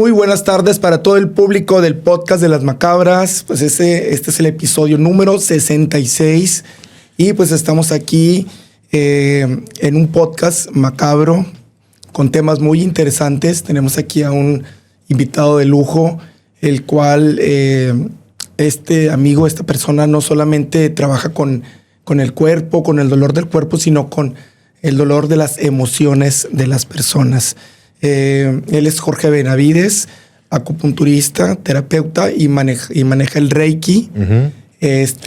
Muy buenas tardes para todo el público del podcast de Las Macabras. Pues este es el episodio número 66 y pues estamos aquí en un podcast macabro con temas muy interesantes. Tenemos aquí a un invitado de lujo, el cual este amigo, esta persona no solamente trabaja con el cuerpo, con el dolor del cuerpo, sino con el dolor de las emociones de las personas. Él es Jorge Benavides, acupunturista, terapeuta y maneja el Reiki. Uh-huh.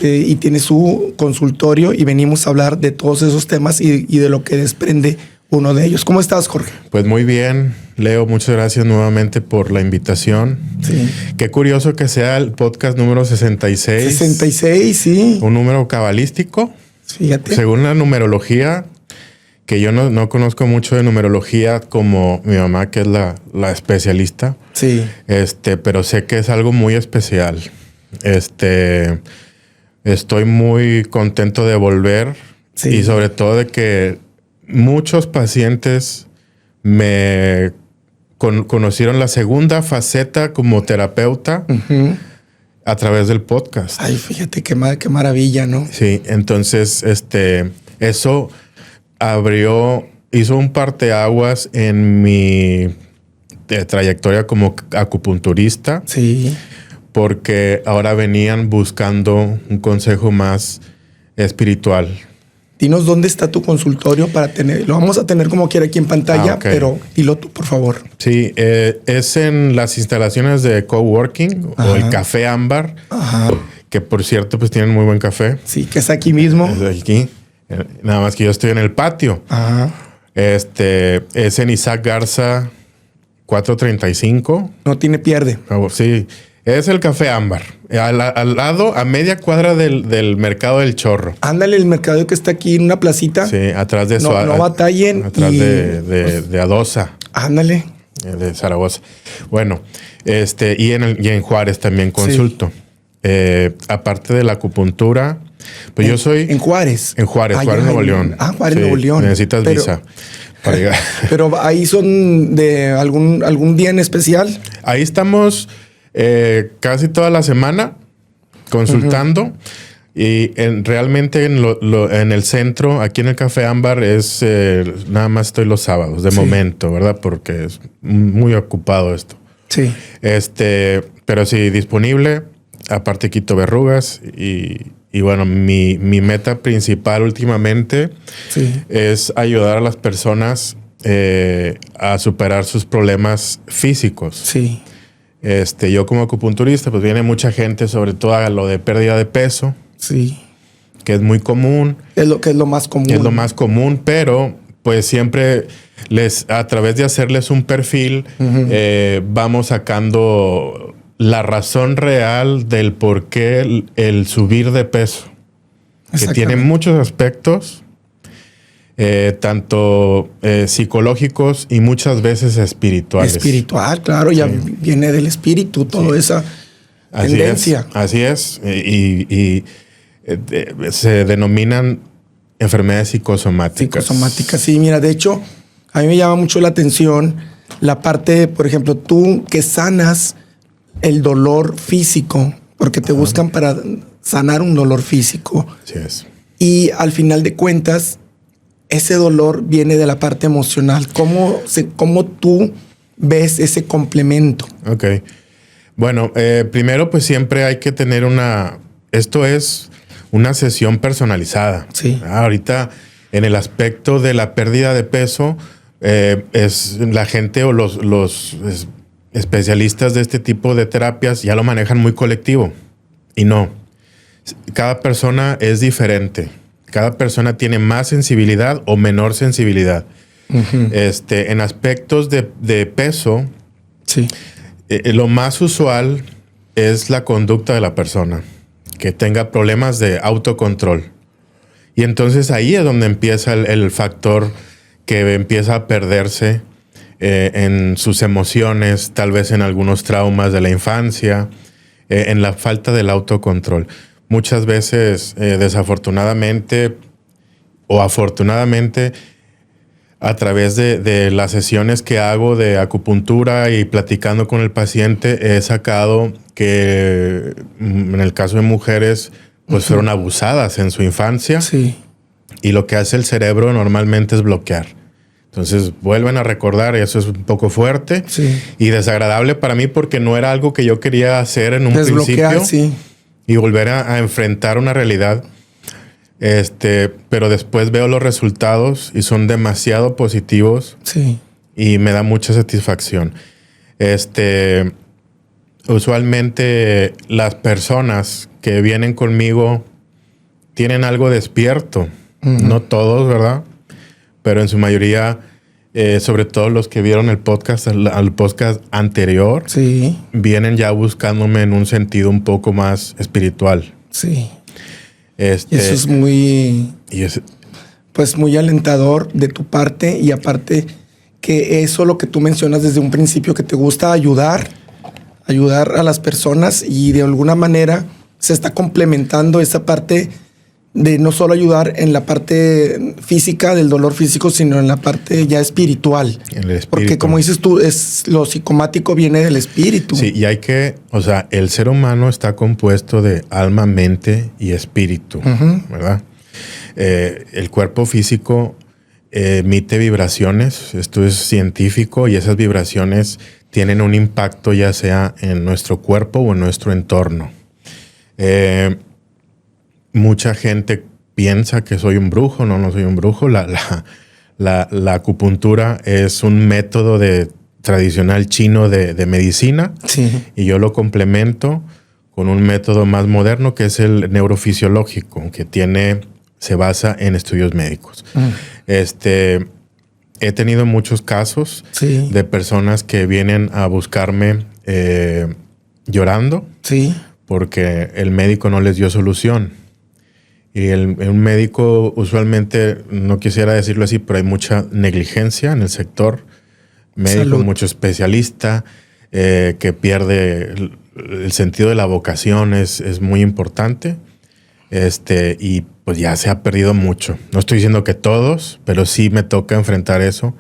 Y tiene su consultorio y venimos a hablar de todos esos temas y de lo que desprende uno de ellos. ¿Cómo estás, Jorge? Pues muy bien, Leo. Muchas gracias nuevamente por la invitación. Sí. Qué curioso que sea el podcast número 66. 66, sí. Un número cabalístico. Fíjate. Según la numerología, que yo no conozco mucho de numerología como mi mamá, que es la especialista. Sí. Pero sé que es algo muy especial. Estoy muy contento de volver. Sí. Y sobre todo de que muchos pacientes me conocieron la segunda faceta como terapeuta. Uh-huh. A través del podcast. Ay, fíjate qué maravilla, ¿no? Sí, entonces eso hizo un parteaguas en mi trayectoria como acupunturista. Sí. Porque ahora venían buscando un consejo más espiritual. Dinos dónde está tu consultorio para tener. Lo vamos a tener como quiera aquí en pantalla, okay. Pero dilo tú, por favor. Sí, es en las instalaciones de coworking. Ajá. O el Café Ámbar. Ajá. Que por cierto, pues tienen muy buen café. Sí, que es aquí mismo. Es aquí. Nada más que yo estoy en el patio. Ajá. Es en Isaac Garza 435. No tiene pierde. Sí. Es el Café Ámbar. Al lado, a media cuadra del Mercado del Chorro. Ándale, el mercado que está aquí en una placita. Sí, atrás de eso. No batallen. Atrás de Adosa. Ándale. De Zaragoza. Bueno, y en Juárez también consulto. Sí. Aparte de la acupuntura, pues yo soy... ¿En Juárez? En Juárez, Nuevo León. Juárez, sí, Nuevo León. Necesitas visa para llegar. Pero ahí son de algún día en especial. Ahí estamos... casi toda la semana consultando. Uh-huh. Y realmente en el centro, aquí en el Café Ámbar, nada más estoy los sábados, de momento, ¿verdad? Porque es muy ocupado esto. Sí. Pero sí, disponible. Aparte quito verrugas. Y bueno, mi meta principal últimamente es ayudar a las personas a superar sus problemas físicos. Sí. Yo como acupunturista, pues viene mucha gente, sobre todo a lo de pérdida de peso. Sí. Que es muy común. Es lo más común. Es lo más común, pero pues siempre a través de hacerles un perfil, uh-huh. Vamos sacando la razón real del por qué el subir de peso. Que tiene muchos aspectos. Tanto psicológicos y muchas veces espirituales. Espiritual, claro, ya viene del espíritu, toda esa tendencia. Así es. Y se denominan enfermedades psicosomáticas. Psicosomáticas, sí. Mira, de hecho, a mí me llama mucho la atención la parte, por ejemplo, tú que sanas el dolor físico, porque te buscan para sanar un dolor físico. Así es. Y al final de cuentas, ese dolor viene de la parte emocional. ¿Cómo tú ves ese complemento? Ok. Bueno, primero pues siempre hay que tener esto es una sesión personalizada. Sí. Ahorita en el aspecto de la pérdida de peso, es la gente o los especialistas de este tipo de terapias ya lo manejan muy colectivo. Y no. Cada persona es diferente. Cada persona tiene más sensibilidad o menor sensibilidad. Uh-huh. En aspectos de peso, sí. Lo más usual es la conducta de la persona, que tenga problemas de autocontrol. Y entonces ahí es donde empieza el factor que empieza a perderse en sus emociones, tal vez en algunos traumas de la infancia, en la falta del autocontrol. Muchas veces, desafortunadamente o afortunadamente, a través de las sesiones que hago de acupuntura y platicando con el paciente, he sacado que en el caso de mujeres, pues fueron abusadas en su infancia. Sí. Y lo que hace el cerebro normalmente es bloquear. Entonces vuelven a recordar y eso es un poco fuerte y desagradable para mí porque no era algo que yo quería hacer en un principio. Sí. Y volver a enfrentar una realidad. Pero después veo los resultados y son demasiado positivos. Sí. Y me da mucha satisfacción. Usualmente las personas que vienen conmigo tienen algo despierto. No todos, ¿verdad? Pero en su mayoría, sobre todo los que vieron el podcast, al podcast anterior, vienen ya buscándome en un sentido un poco más espiritual. Sí. Y eso es muy, pues muy alentador de tu parte, y aparte que eso lo que tú mencionas desde un principio, que te gusta ayudar a las personas, y de alguna manera se está complementando esa parte de no solo ayudar en la parte física del dolor físico, sino en la parte ya espiritual. Porque como dices tú, lo psicomático viene del espíritu. Sí, y el ser humano está compuesto de alma, mente y espíritu, ¿verdad? El cuerpo físico emite vibraciones, esto es científico, y esas vibraciones tienen un impacto ya sea en nuestro cuerpo o en nuestro entorno. Mucha gente piensa que soy un brujo. No soy un brujo. La acupuntura es un método tradicional chino de medicina. Sí. Y yo lo complemento con un método más moderno que es el neurofisiológico, que se basa en estudios médicos. He tenido muchos casos de personas que vienen a buscarme llorando porque el médico no les dio solución. Y un médico, usualmente, no quisiera decirlo así, pero hay mucha negligencia en el sector médico. Salud. Mucho especialista que pierde el sentido de la vocación, es muy importante. Y pues ya se ha perdido mucho. No estoy diciendo que todos, pero sí me toca enfrentar eso.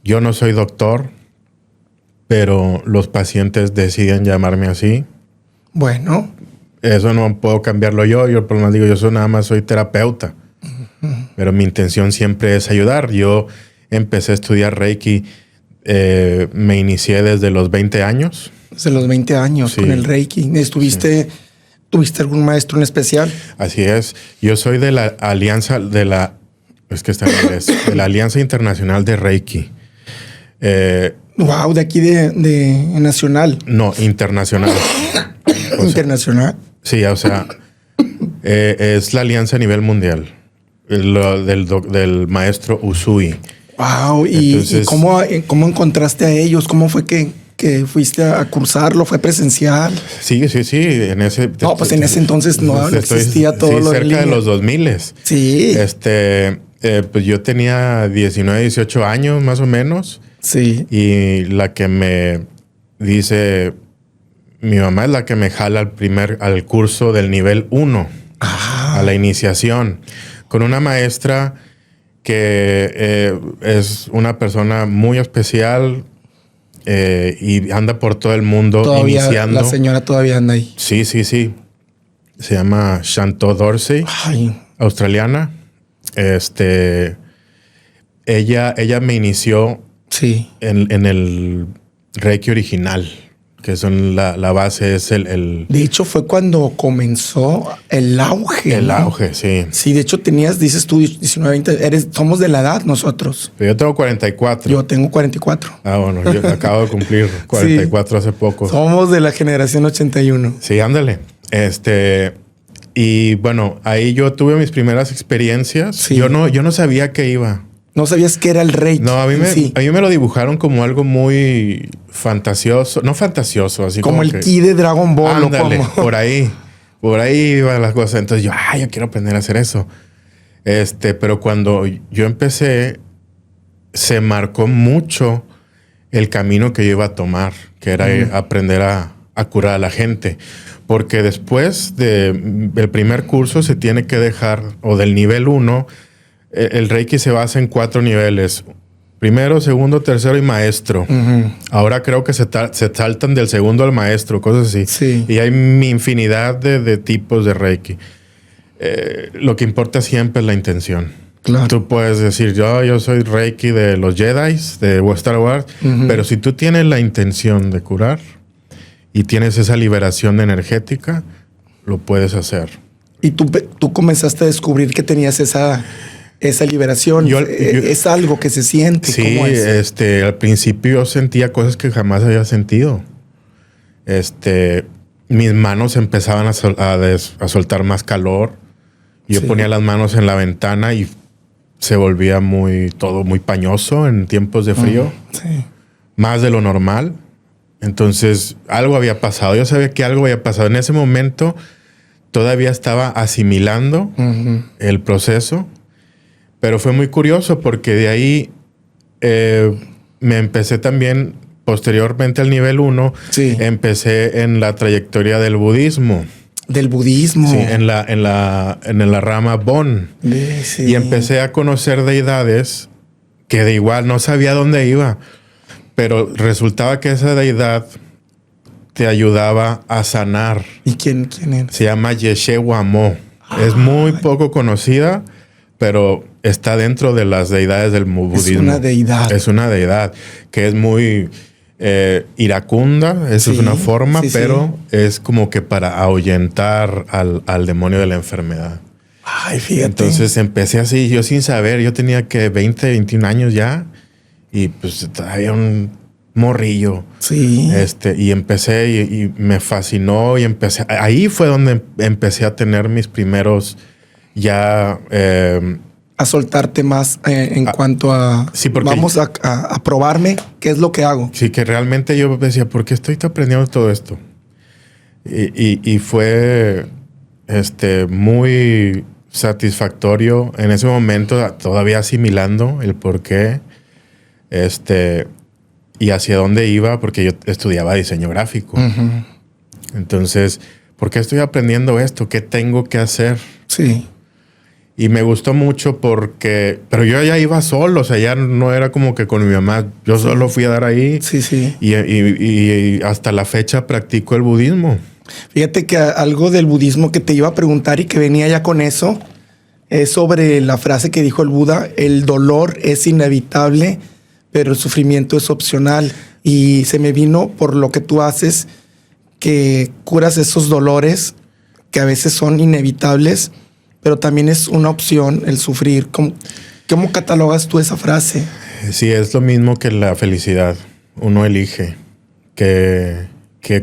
Yo no soy doctor, pero los pacientes deciden llamarme así. Bueno. Eso no puedo cambiarlo yo. Yo por lo menos digo, yo nada más soy terapeuta. Pero mi intención siempre es ayudar. Yo empecé a estudiar Reiki, me inicié desde los 20 años. Desde los 20 años con el Reiki. ¿Tuviste algún maestro en especial? Así es. Yo soy de la Alianza, de la Alianza Internacional de Reiki. Wow, de aquí de nacional. No, internacional. Internacional. Sí, es la alianza a nivel mundial. Del maestro Usui. Wow, ¿y cómo encontraste a ellos? ¿Cómo fue que fuiste a cursarlo? ¿Fue presencial? Sí. En ese entonces no existía todo lo de cerca de los 2000. Sí. Pues yo tenía 19, 18 años más o menos. Sí. Y la que me dice... Mi mamá es la que me jala al curso del nivel 1, a la iniciación, con una maestra que es una persona muy especial y anda por todo el mundo todavía, iniciando. La señora todavía anda ahí. Sí. Se llama Shanto Dorsey, australiana. Ella me inició en el Reiki original. Que son la base, es el... De hecho, fue cuando comenzó el auge. El auge, sí. Sí, de hecho dices tú 19, 20, somos de la edad nosotros. Pero yo tengo 44. Yo tengo 44. Bueno, yo acabo de cumplir 44 hace poco. Somos de la generación 81. Sí, ándale. Y bueno, ahí yo tuve mis primeras experiencias. Sí. Yo no sabía qué iba. No sabías qué era el Reiki. No, a mí me lo dibujaron como algo muy fantasioso. No fantasioso, así como el ki de Dragon Ball. Ándale, por ahí iban las cosas. Entonces yo quiero aprender a hacer eso. Pero cuando yo empecé, se marcó mucho el camino que yo iba a tomar, que era aprender a curar a la gente. Porque después del primer curso se tiene que dejar, o del nivel 1, el Reiki se basa en 4 niveles. Primero, segundo, tercero y maestro. Ahora creo que se saltan del segundo al maestro, cosas así. Sí. Y hay infinidad de tipos de Reiki. Lo que importa siempre es la intención. Claro. Tú puedes decir, yo soy Reiki de los Jedi, de Star Wars, pero si tú tienes la intención de curar y tienes esa liberación energética, lo puedes hacer. Y tú comenzaste a descubrir que tenías esa liberación. Es algo que se siente. Sí, ¿cómo es? al principio yo sentía cosas que jamás había sentido. Mis manos empezaban a soltar más calor. Yo ponía las manos en la ventana y se volvía todo muy pañoso en tiempos de frío. Sí. Más de lo normal. Entonces, algo había pasado. Yo sabía que algo había pasado. En ese momento todavía estaba asimilando el proceso. Pero fue muy curioso porque de ahí me empecé también, posteriormente al nivel 1, empecé en la trayectoria del budismo. Del budismo. Sí, en la rama Bon. Sí. Y empecé a conocer deidades que de igual no sabía dónde iba. Pero resultaba que esa deidad te ayudaba a sanar. ¿Y quién es? Se llama Yeshe Wamo. Es muy poco conocida, pero está dentro de las deidades del budismo. Es una deidad. Es una deidad que es muy iracunda, eso es una forma, pero es como que para ahuyentar al demonio de la enfermedad. Ay, fíjate. Entonces empecé así, yo sin saber, yo tenía que 20, 21 años ya y pues había un morrillo. Sí. Y empecé y me fascinó y empecé. Ahí fue donde empecé a tener mis primeros ya... a soltarte más en cuanto a... Sí, porque vamos a probarme qué es lo que hago. Sí, que realmente yo decía, ¿por qué estoy aprendiendo todo esto? Y fue muy satisfactorio en ese momento, todavía asimilando el por qué y hacia dónde iba, porque yo estudiaba diseño gráfico. Entonces, ¿por qué estoy aprendiendo esto? ¿Qué tengo que hacer? Sí. Y me gustó mucho pero yo ya iba solo, o sea, ya no era como que con mi mamá, yo solo fui a dar ahí. Sí. Y hasta la fecha practico el budismo. Fíjate que algo del budismo que te iba a preguntar y que venía ya con eso, es sobre la frase que dijo el Buda: el dolor es inevitable, pero el sufrimiento es opcional. Y se me vino por lo que tú haces, que curas esos dolores que a veces son inevitables, pero también es una opción el sufrir. ¿Cómo catalogas tú esa frase? Sí, es lo mismo que la felicidad. Uno elige que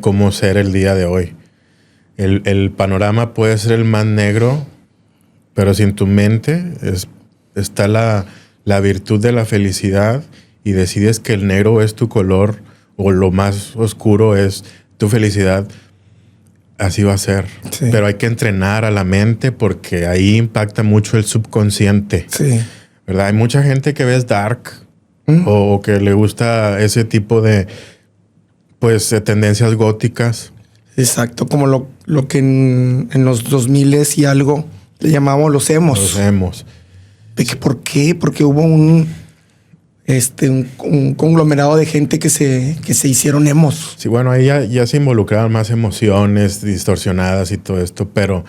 cómo ser el día de hoy. El panorama puede ser el más negro, pero si en tu mente está la virtud de la felicidad y decides que el negro es tu color o lo más oscuro es tu felicidad, así va a ser. Sí. Pero hay que entrenar a la mente porque ahí impacta mucho el subconsciente. Sí. ¿Verdad? Hay mucha gente que ves dark o que le gusta ese tipo de tendencias góticas. Exacto, como lo que en los 2000 y algo le llamamos los emos. Los emos. ¿Por qué? Porque hubo un conglomerado de gente que se hicieron emos. Sí, bueno, ahí ya se involucraron más emociones distorsionadas y todo esto, pero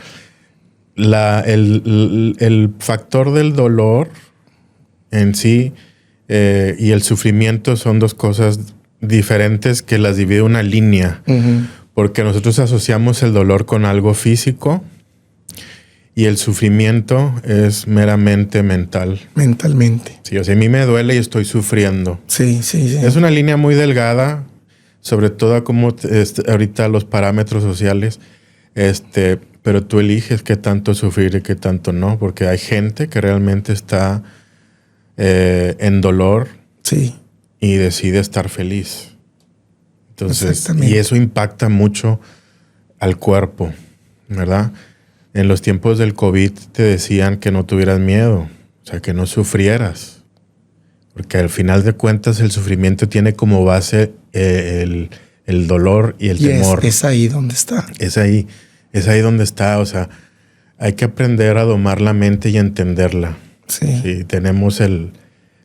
el factor del dolor en sí y el sufrimiento son dos cosas diferentes que las divide una línea. Porque nosotros asociamos el dolor con algo físico y el sufrimiento es meramente mental. Mentalmente. Sí, o sea, a mí me duele y estoy sufriendo. Sí. Es una línea muy delgada, sobre todo como ahorita los parámetros sociales, pero tú eliges qué tanto sufrir y qué tanto no, porque hay gente que realmente está en dolor y decide estar feliz. Entonces, y eso impacta mucho al cuerpo, ¿verdad? En los tiempos del COVID te decían que no tuvieras miedo, o sea, que no sufrieras. Porque al final de cuentas el sufrimiento tiene como base el dolor y el temor. Es ahí donde está. Es ahí donde está. O sea, hay que aprender a domar la mente y entenderla. Sí. Sí, tenemos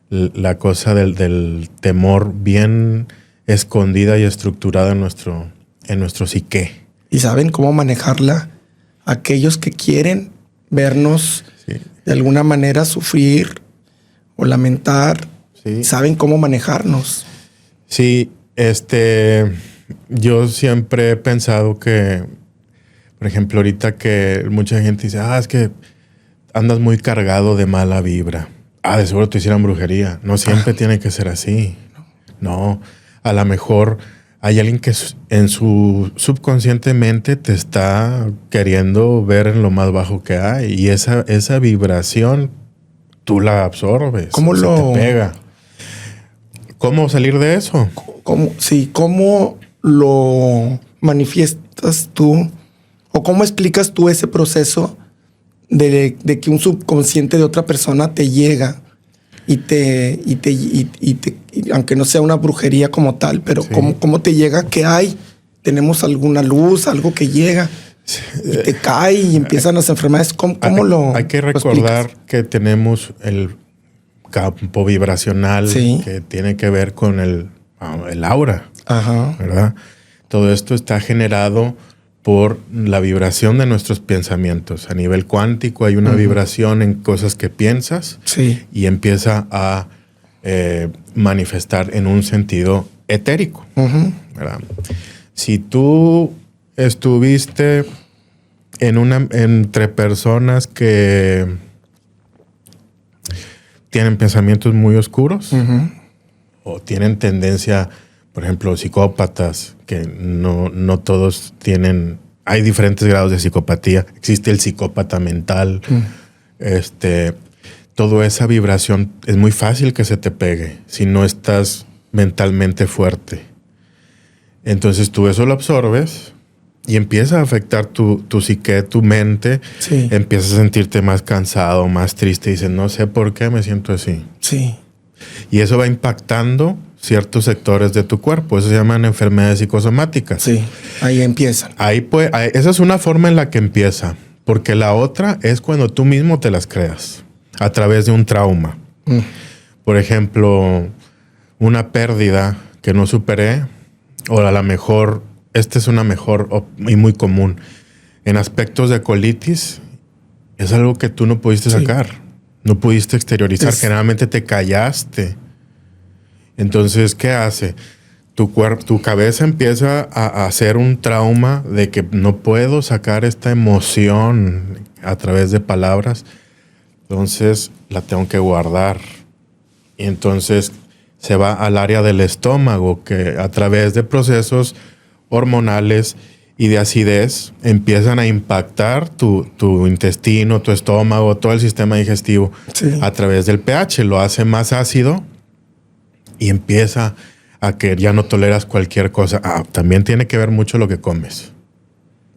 la cosa del temor bien escondida y estructurada en nuestro psique. ¿Y saben cómo manejarla? Aquellos que quieren vernos Sí. de alguna manera sufrir o lamentar, Sí. saben cómo manejarnos. Sí, yo siempre he pensado que, por ejemplo, ahorita que mucha gente dice, es que andas muy cargado de mala vibra. De seguro te hicieron brujería. No siempre tiene que ser así. No, a lo mejor hay alguien que en su subconscientemente te está queriendo ver en lo más bajo que hay, y esa vibración tú la absorbes. ¿Cómo te pega? ¿Cómo salir de eso? ¿Cómo lo manifiestas tú? ¿O cómo explicas tú ese proceso de que un subconsciente de otra persona te llega y aunque no sea una brujería como tal, pero Sí. ¿cómo te llega? ¿Qué hay? ¿Tenemos alguna luz, algo que llega y te cae y empiezan las enfermedades? ¿Cómo Hay que lo recordar explicas? que tenemos el campo vibracional, Sí. que tiene que ver con el aura, Ajá. ¿verdad? Todo esto está generado por la vibración de nuestros pensamientos. A nivel cuántico hay una vibración en cosas que piensas, Sí. y empieza a manifestar en un sentido etérico, Ujú. ¿verdad? Si tú estuviste entre personas que tienen pensamientos muy oscuros, Ujú. o tienen tendencia, por ejemplo, psicópatas, que no todos tienen, hay diferentes grados de psicopatía. Existe el psicópata mental. Toda esa vibración es muy fácil que se te pegue si no estás mentalmente fuerte. Entonces tú eso lo absorbes y empieza a afectar tu psique, tu mente. Sí. Empiezas a sentirte más cansado, más triste. Y dices, no sé por qué me siento así. Sí. Y eso va impactando ciertos sectores de tu cuerpo. Eso se llaman enfermedades psicosomáticas. Sí. Ahí empiezan. Esa es una forma en la que empieza. Porque la otra es cuando tú mismo te las creas a través de un trauma. Por ejemplo, una pérdida que no superé, o a lo mejor, esta es una mejor y muy común. En aspectos de colitis, es algo que tú no pudiste sacar, no pudiste exteriorizar, generalmente te callaste. Entonces, ¿qué hace? Tu cabeza empieza a hacer un trauma de que no puedo sacar esta emoción a través de palabras, entonces la tengo que guardar. Y entonces se va al área del estómago, que a través de procesos hormonales y de acidez empiezan a impactar tu intestino, tu estómago, todo el sistema digestivo. Sí. A través del pH lo hace más ácido y empieza a que ya no toleras cualquier cosa. También tiene que ver mucho lo que comes.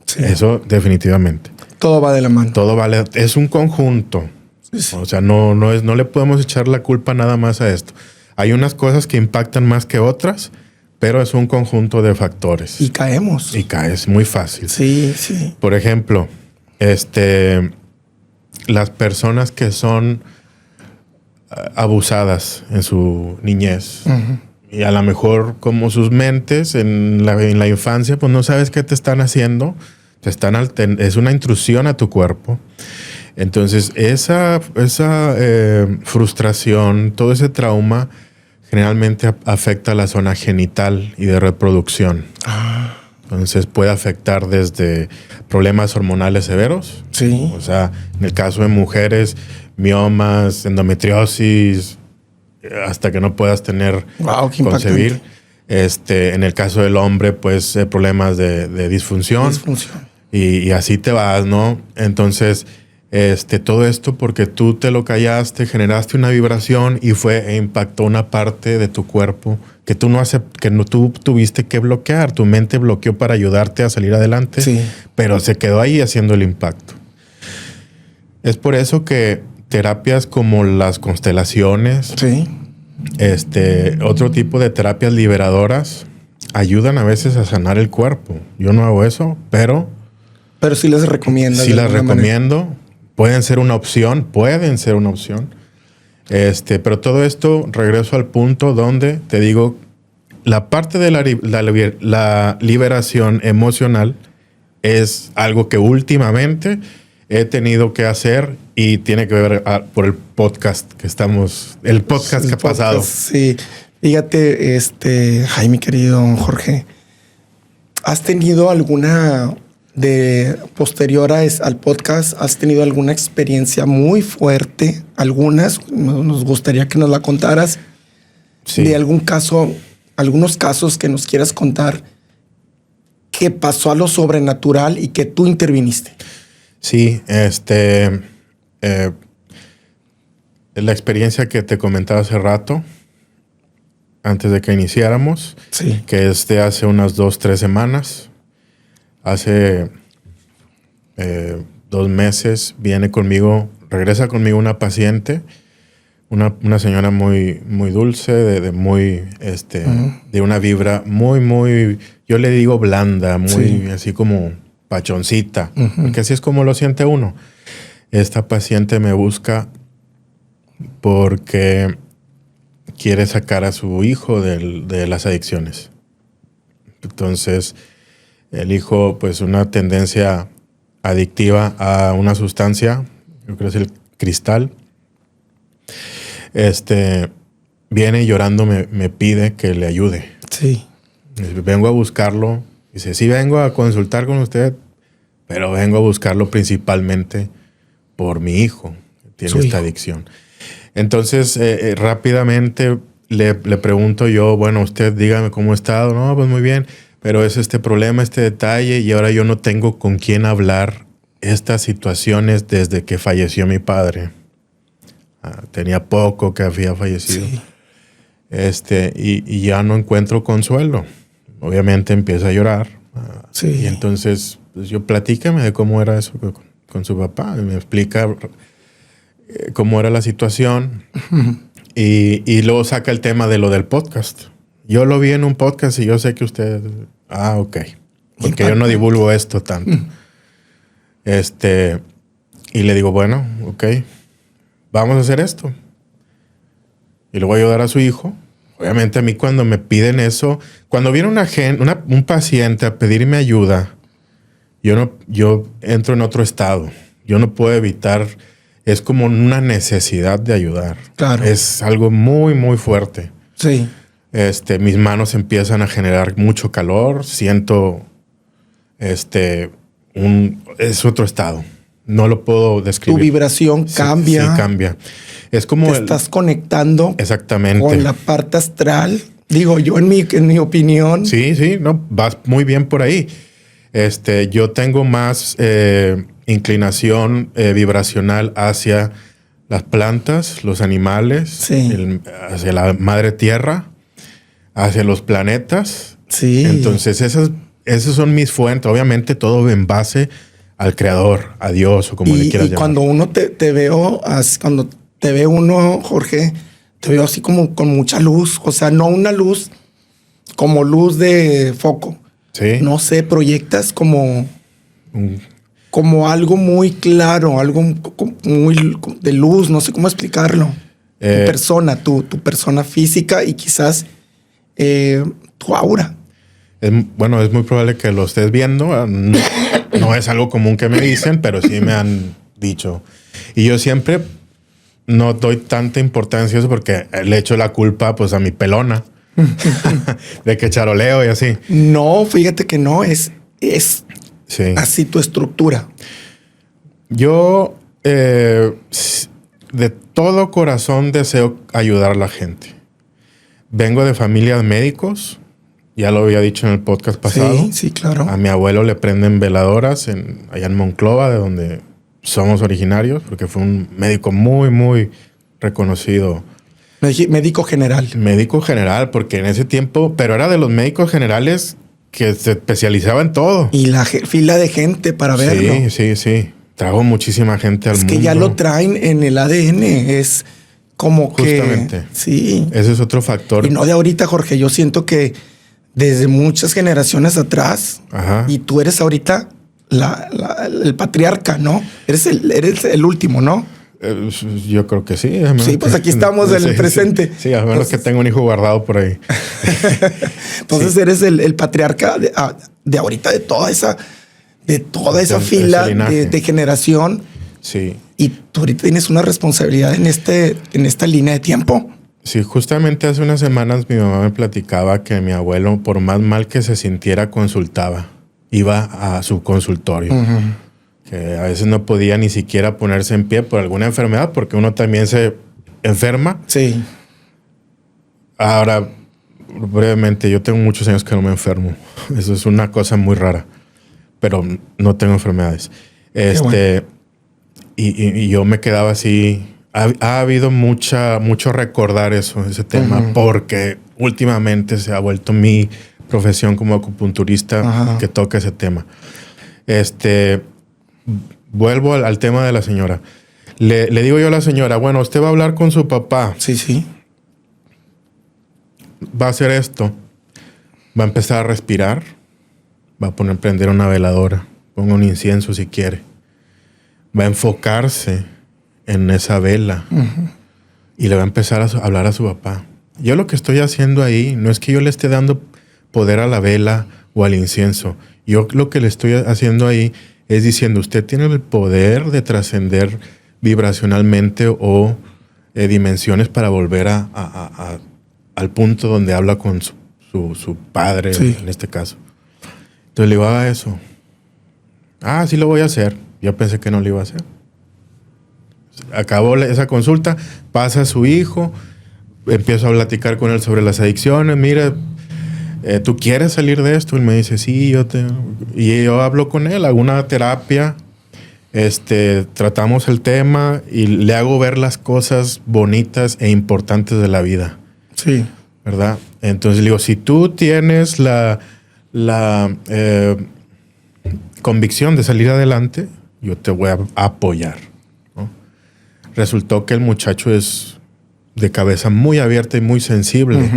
Sí. Eso definitivamente. Todo va de la mano. Todo vale, es un conjunto. Sí. O sea, no le podemos echar la culpa nada más a esto. Hay unas cosas que impactan más que otras, pero es un conjunto de factores. Y caemos. Y caes muy fácil. Sí, sí. Por ejemplo, las personas que son abusadas en su niñez, y a lo mejor como sus mentes en la infancia, pues no sabes qué te están haciendo, es una intrusión a tu cuerpo. Entonces esa frustración, todo ese trauma generalmente afecta la zona genital y de reproducción. Entonces puede afectar desde problemas hormonales severos. Sí. O sea, en el caso de mujeres, miomas, endometriosis, hasta que no puedas tener, Wow, qué concebir. impactante. En el caso del hombre, pues problemas de disfunción. Y así te vas, ¿no? Entonces, todo esto porque tú te lo callaste, generaste una vibración y impactó una parte de tu cuerpo que tú tú tuviste que bloquear. Tu mente bloqueó para ayudarte a salir adelante, Sí. pero se quedó ahí haciendo el impacto. Es por eso que terapias como las constelaciones, Sí. Otro tipo de terapias liberadoras ayudan a veces a sanar el cuerpo. Yo no hago eso, pero sí les recomiendo. sí las recomiendo. pueden ser una opción. Pero todo esto, regreso al punto donde te digo, la parte de la liberación emocional es algo que últimamente he tenido que hacer y tiene que ver por el podcast que ha pasado. Sí, fíjate, ay, mi querido Jorge, ¿has tenido alguna posterior al podcast, has tenido alguna experiencia muy fuerte? Algunas, nos gustaría que nos la contaras. Sí. De algunos casos que nos quieras contar que pasó a lo sobrenatural y que tú interviniste. Sí, la experiencia que te comentaba hace rato, antes de que iniciáramos, sí, que es de hace unas 2-3 semanas. Hace 2 meses regresa conmigo una paciente, una señora muy, muy dulce, de una vibra muy, muy, yo le digo blanda, muy sí, así como pachoncita, porque así es como lo siente uno. Esta paciente me busca porque quiere sacar a su hijo de las adicciones. Entonces, el hijo, pues, una tendencia adictiva a una sustancia, yo creo que es el cristal. Viene llorando, me pide que le ayude. Sí. Vengo a buscarlo. Dice, sí, vengo a consultar con usted, pero vengo a buscarlo principalmente por mi hijo, que tiene esta adicción. Entonces, rápidamente le pregunto yo, bueno, usted dígame cómo ha estado. No, pues muy bien, pero es este problema, este detalle, y ahora yo no tengo con quién hablar estas situaciones desde que falleció mi padre. Tenía poco que había fallecido. Sí. Y ya no encuentro consuelo. Obviamente empieza a llorar. Sí. Y entonces, pues yo platícame de cómo era eso con su papá. Y me explica cómo era la situación. Y luego saca el tema de lo del podcast. Yo lo vi en un podcast y yo sé que usted... ok. Porque yo no divulgo esto tanto. Y le digo, bueno, ok, vamos a hacer esto. Y le voy a ayudar a su hijo. Obviamente a mí cuando me piden eso, cuando viene un paciente a pedirme ayuda, yo entro en otro estado. Yo no puedo evitar, es como una necesidad de ayudar. Claro. Es algo muy, muy fuerte. Sí. Mis manos empiezan a generar mucho calor, siento, es otro estado. No lo puedo describir. Tu vibración cambia. Sí, cambia. Es como... Te estás conectando. Exactamente. Con la parte astral. Digo, yo en mi opinión. Sí, no, vas muy bien por ahí. Yo tengo más inclinación vibracional hacia las plantas, los animales, sí, hacia la madre tierra, hacia los planetas. Sí. Entonces, esas son mis fuentes. Obviamente, todo en base al creador, a Dios o como le quieras llamar. Y cuando uno te veo, cuando te ve uno, Jorge, te veo así como con mucha luz. O sea, no una luz como luz de foco. Sí. No sé, proyectas como algo muy claro, algo muy de luz. No sé cómo explicarlo. Tu persona física y quizás tu aura. Es muy probable que lo estés viendo. No es algo común que me dicen, pero sí me han dicho. Y yo siempre no doy tanta importancia a eso porque le echo la culpa pues a mi pelona de que charoleo y así. No, fíjate que no, es sí, así tu estructura. Yo de todo corazón deseo ayudar a la gente. Vengo de familia de médicos. Ya lo había dicho en el podcast pasado. Sí, claro. A mi abuelo le prenden veladoras allá en Monclova, de donde somos originarios, porque fue un médico muy, muy reconocido. Médico general. Médico general, porque en ese tiempo, pero era de los médicos generales que se especializaba en todo. Y la fila de gente para verlo. Sí. Trajo muchísima gente al mundo. Es que ya lo traen en el ADN. Es como justamente. Sí. Ese es otro factor. Y no de ahorita, Jorge. Yo siento que desde muchas generaciones atrás, ajá, y tú eres ahorita el patriarca, ¿no? Eres el último, ¿no? Yo creo que sí. Sí, pues aquí estamos en el presente. Sí, a menos que tenga un hijo guardado por ahí. Entonces eres el patriarca de ahorita, de toda esa fila de generación. Sí. Y tú ahorita tienes una responsabilidad en esta línea de tiempo. Sí, justamente hace unas semanas mi mamá me platicaba que mi abuelo, por más mal que se sintiera, consultaba. Iba a su consultorio. Que a veces no podía ni siquiera ponerse en pie por alguna enfermedad, porque uno también se enferma. Sí. Ahora, brevemente, yo tengo muchos años que no me enfermo. Eso es una cosa muy rara. Pero no tengo enfermedades. Bueno. Y yo me quedaba así. Ha habido mucho recordar ese tema, porque últimamente se ha vuelto mi profesión como acupunturista que toca ese tema. Vuelvo al tema de la señora. Le digo yo a la señora, bueno, usted va a hablar con su papá. Sí, sí. Va a hacer esto. Va a empezar a respirar. Va a prender una veladora. Ponga un incienso si quiere. Va a enfocarse en esa vela. Y le va a empezar a hablar a su papá. Yo lo que estoy haciendo ahí no es que yo le esté dando poder a la vela o al incienso. Yo lo que le estoy haciendo ahí es diciendo, usted tiene el poder de trascender vibracionalmente o dimensiones para volver al punto donde habla con su padre, sí, en este caso. Entonces le digo, haga eso. Ah, sí lo voy a hacer. Yo pensé que no lo iba a hacer. Acabó esa consulta, pasa a su hijo, empiezo a platicar con él sobre las adicciones. Mira, ¿tú quieres salir de esto? Él me dice, sí, y yo hablo con él, hago una terapia, tratamos el tema y le hago ver las cosas bonitas e importantes de la vida. Sí. ¿Verdad? Entonces le digo, si tú tienes la convicción de salir adelante, yo te voy a apoyar, ¿no? Resultó que el muchacho es de cabeza muy abierta y muy sensible.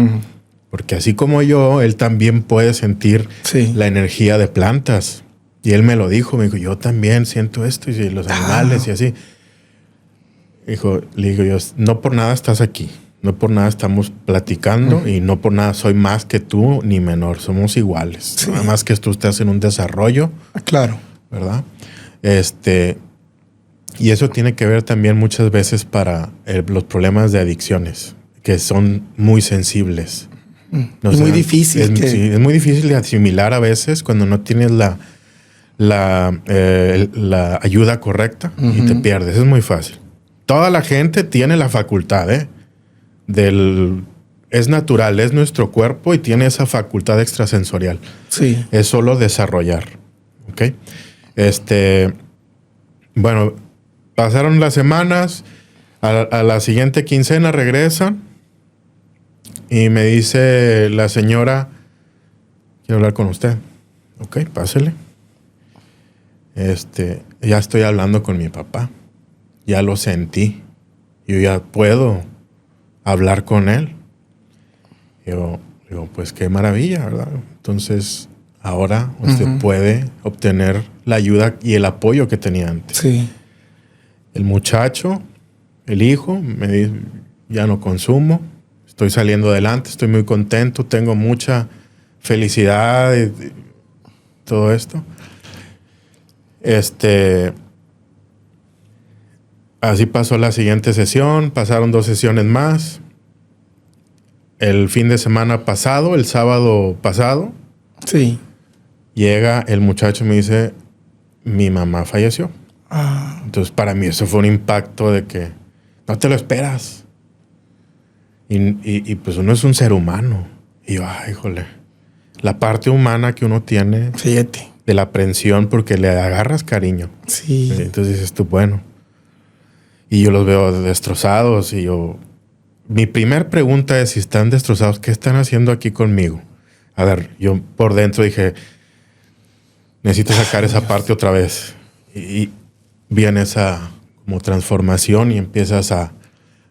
Porque así como yo, él también puede sentir la energía de plantas. Y él me lo dijo, me dijo, yo también siento esto, y los animales y así. Le digo yo, no por nada estás aquí, no por nada estamos platicando y no por nada soy más que tú ni menor, somos iguales. Sí. Nada más que tú estás en un desarrollo. Claro. ¿Verdad? Y eso tiene que ver también muchas veces para los problemas de adicciones, que son muy sensibles. No, es muy difícil. Es muy difícil de asimilar a veces cuando no tienes la ayuda correcta y te pierdes. Es muy fácil. Toda la gente tiene la facultad, es natural, es nuestro cuerpo y tiene esa facultad extrasensorial. Sí. Es solo desarrollar. ¿Ok? Bueno, pasaron las semanas, a la siguiente quincena regresan. Y me dice la señora, quiero hablar con usted. Ok, pásele. Ya estoy hablando con mi papá. Ya lo sentí. Yo ya puedo hablar con él. Digo, pues qué maravilla, ¿verdad? Entonces, ahora usted puede obtener la ayuda y el apoyo que tenía antes. Sí. El muchacho, el hijo, me dice, ya no consumo. Estoy saliendo adelante, estoy muy contento, tengo mucha felicidad y todo esto. Así pasó la siguiente sesión, pasaron 2 sesiones más. El fin de semana pasado, el sábado pasado, sí, llega el muchacho y me dice, mi mamá falleció. Entonces para mí eso fue un impacto de que no te lo esperas. Y pues uno es un ser humano. Y yo, ay, híjole. La parte humana que uno tiene. Fíjate. De la aprensión porque le agarras cariño. Sí. Entonces dices tú, bueno. Y yo los veo destrozados y mi primer pregunta es si están destrozados, ¿qué están haciendo aquí conmigo? A ver, yo por dentro dije, necesito sacar esa parte otra vez. Y viene esa como transformación y empiezas a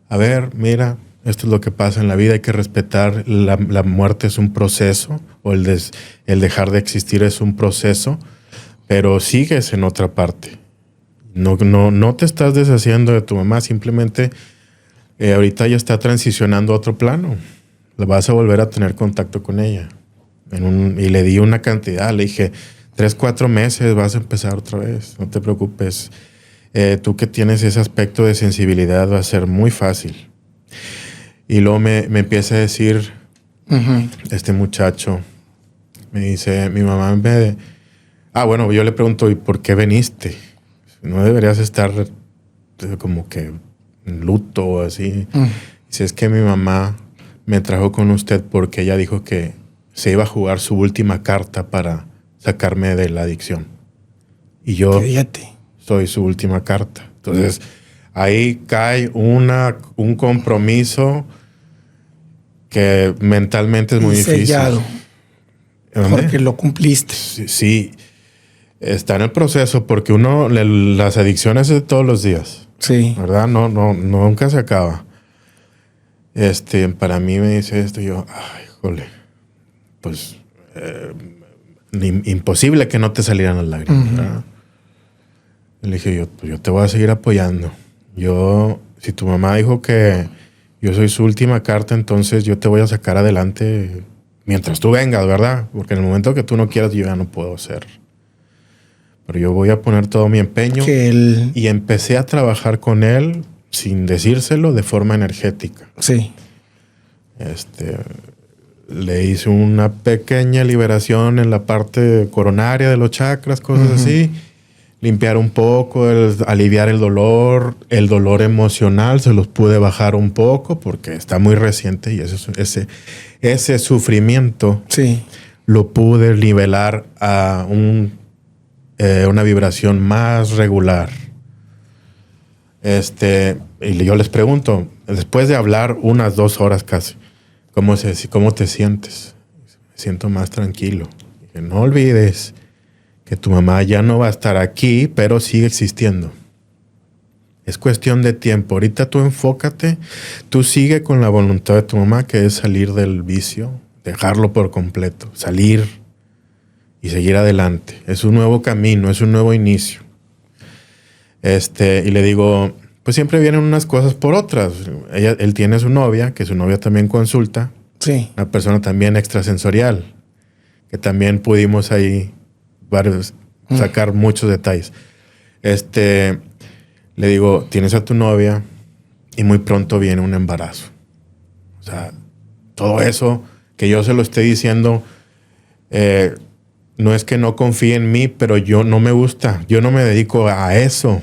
ver, mira, esto es lo que pasa en la vida, hay que respetar, la muerte es un proceso, o el dejar de existir es un proceso, pero sigues en otra parte. No te estás deshaciendo de tu mamá, simplemente ahorita ya está transicionando a otro plano. Vas a volver a tener contacto con ella. Y le di una cantidad, le dije, 3-4 meses vas a empezar otra vez, no te preocupes. Tú que tienes ese aspecto de sensibilidad va a ser muy fácil. Y luego me empieza a decir, este muchacho, me dice, mi mamá bueno, yo le pregunto, ¿y por qué viniste? No deberías estar como que en luto o así. Dice, es que mi mamá me trajo con usted porque ella dijo que se iba a jugar su última carta para sacarme de la adicción. Y yo soy su última carta. Entonces, ahí cae un compromiso que mentalmente es muy sellado, difícil. porque lo cumpliste. Sí. Está en el proceso porque las adicciones es de todos los días. Sí. ¿Verdad? No, nunca se acaba. Para mí me dice esto y yo, jole, pues imposible que no te salieran las lágrimas. ¿Verdad? Le dije yo te voy a seguir apoyando. Si tu mamá dijo que yo soy su última carta, entonces yo te voy a sacar adelante mientras tú vengas, ¿verdad? Porque en el momento que tú no quieras, yo ya no puedo hacer. Pero yo voy a poner todo mi empeño. Y empecé a trabajar con él sin decírselo de forma energética. Sí. Le hice una pequeña liberación en la parte coronaria de los chakras, cosas así. Limpiar un poco, aliviar el dolor emocional, se los pude bajar un poco porque está muy reciente y ese sufrimiento lo pude nivelar a una vibración más regular. Y yo les pregunto, después de hablar unas 2 horas casi, ¿cómo te sientes? Me siento más tranquilo. Dije, no olvides que tu mamá ya no va a estar aquí, pero sigue existiendo. Es cuestión de tiempo. Ahorita tú enfócate, tú sigue con la voluntad de tu mamá, que es salir del vicio, dejarlo por completo, salir y seguir adelante. Es un nuevo camino, es un nuevo inicio. Y le digo, pues siempre vienen unas cosas por otras. Él tiene su novia, que su novia también consulta. Sí. Una persona también extrasensorial, que también pudimos ahí sacar muchos detalles. Le digo, tienes a tu novia y muy pronto viene un embarazo. O sea, todo eso que yo se lo esté diciendo, no es que no confíe en mí, pero yo no me gusta. Yo no me dedico a eso,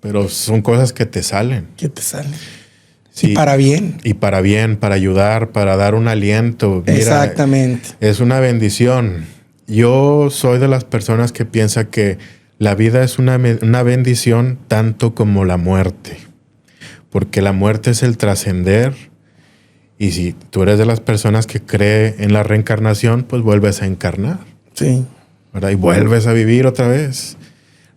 pero son cosas que te salen. Sí, y para bien. Y para bien, para ayudar, para dar un aliento. Mira, exactamente. Es una bendición. Yo soy de las personas que piensa que la vida es una bendición tanto como la muerte. Porque la muerte es el trascender. Y si tú eres de las personas que cree en la reencarnación, pues vuelves a encarnar. Sí. ¿Verdad? Y vuelves a vivir otra vez.